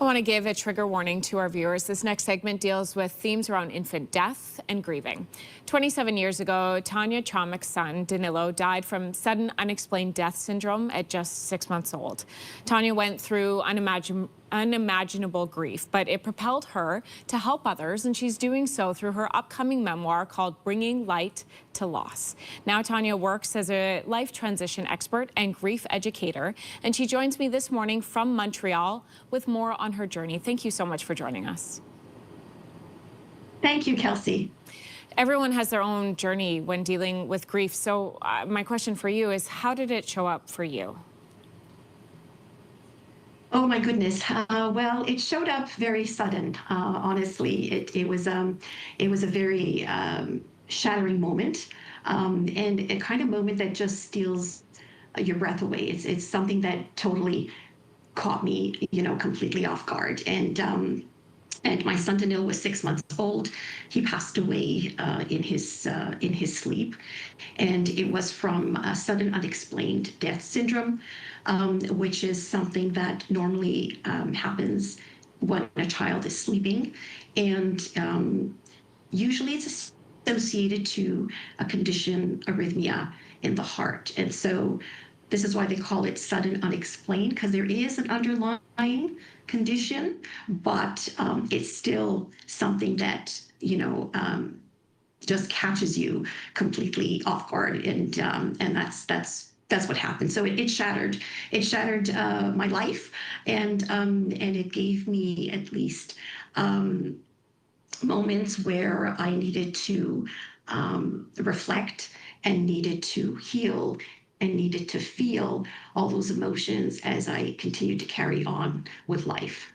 I want to give a trigger warning to our viewers. This next segment deals with themes around infant death and grieving. 27 years ago, Tania Chomyk's son, Danilo, died from sudden unexplained death syndrome at just 6 months old. Tania went through unimaginable grief, but it propelled her to help others, and she's doing so through her upcoming memoir called Bringing Light to Loss. Now Tania works as a life transition expert and grief educator, and she joins me this morning from Montreal with more on her journey. Thank you so much for joining us. Thank you, Kelsey. Everyone has their own journey when dealing with grief. So my question for you is, how did it show up for you? Oh my goodness. Well, it showed up very sudden. Honestly, it was a very shattering moment, and a kind of moment that just steals your breath away. It's something that totally caught me, completely off guard. And my son Danilo was 6 months old. He passed away in his sleep, and it was from a sudden unexplained death syndrome, which is something that normally happens when a child is sleeping, and usually it's associated to a condition, arrhythmia in the heart, and so this is why they call it sudden unexplained, because there is an underlying condition, but it's still something that just catches you completely off guard, and that's what happened. So it shattered my life, and it gave me at least moments where I needed to reflect and needed to heal and needed to feel all those emotions as I continued to carry on with life.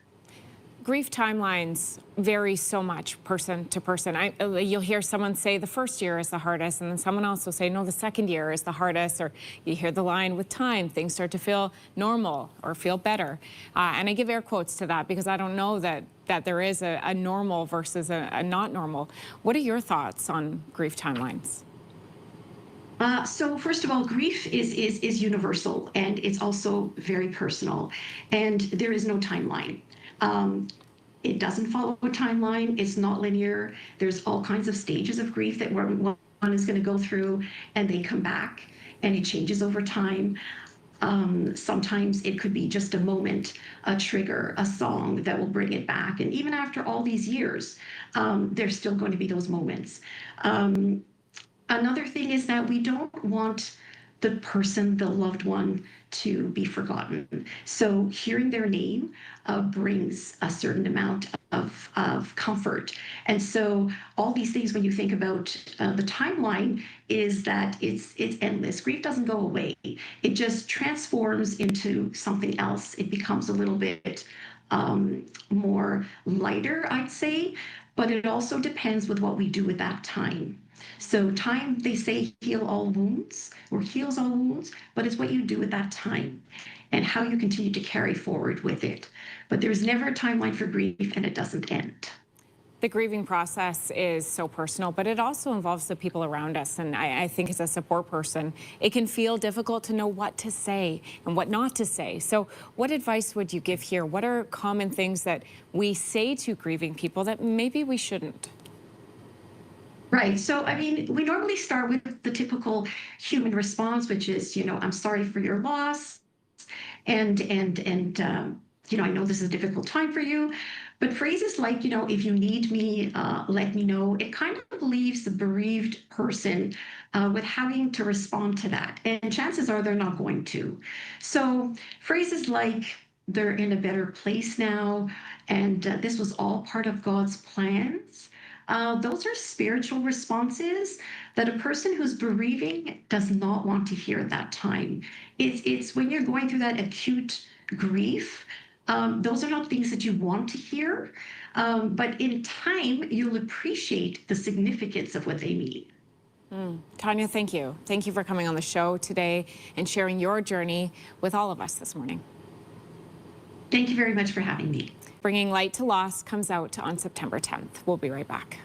Grief timelines vary so much person to person. You'll hear someone say the first year is the hardest, and then someone else will say, no, the second year is the hardest, or you hear the line, with time, things start to feel normal or feel better. And I give air quotes to that because I don't know that there is a normal versus a not normal. What are your thoughts on grief timelines? So first of all, grief is universal, and it's also very personal, and there is no timeline. It doesn't follow a timeline. It's not linear. There's all kinds of stages of grief that one is going to go through, and they come back, and it changes over time. Sometimes it could be just a moment, a trigger, a song that will bring it back, and even after all these years, there's still going to be those moments. Another thing is that we don't want the person, the loved one, to be forgotten. So hearing their name brings a certain amount of comfort. And so all these things, when you think about the timeline, is that it's endless. Grief doesn't go away. It just transforms into something else. It becomes a little bit more lighter, I'd say, but it also depends with what we do at that time. So time, they say, heals all wounds, but it's what you do at that time and how you continue to carry forward with it. But there's never a timeline for grief, and it doesn't end. The grieving process is so personal, but it also involves the people around us. And I think as a support person, it can feel difficult to know what to say and what not to say. So what advice would you give here? What are common things that we say to grieving people that maybe we shouldn't? Right. So, I mean, we normally start with the typical human response, which is, I'm sorry for your loss. And I know this is a difficult time for you. But phrases like, if you need me, let me know, it kind of leaves the bereaved person with having to respond to that. And chances are they're not going to. So phrases like, they're in a better place now, and this was all part of God's plans. Those are spiritual responses that a person who's bereaving does not want to hear at that time. It's when you're going through that acute grief, those are not things that you want to hear, but in time, you'll appreciate the significance of what they mean. Tania, thank you. Thank you for coming on the show today and sharing your journey with all of us this morning. Thank you very much for having me. Bringing Light to Loss comes out on September 10th. We'll be right back.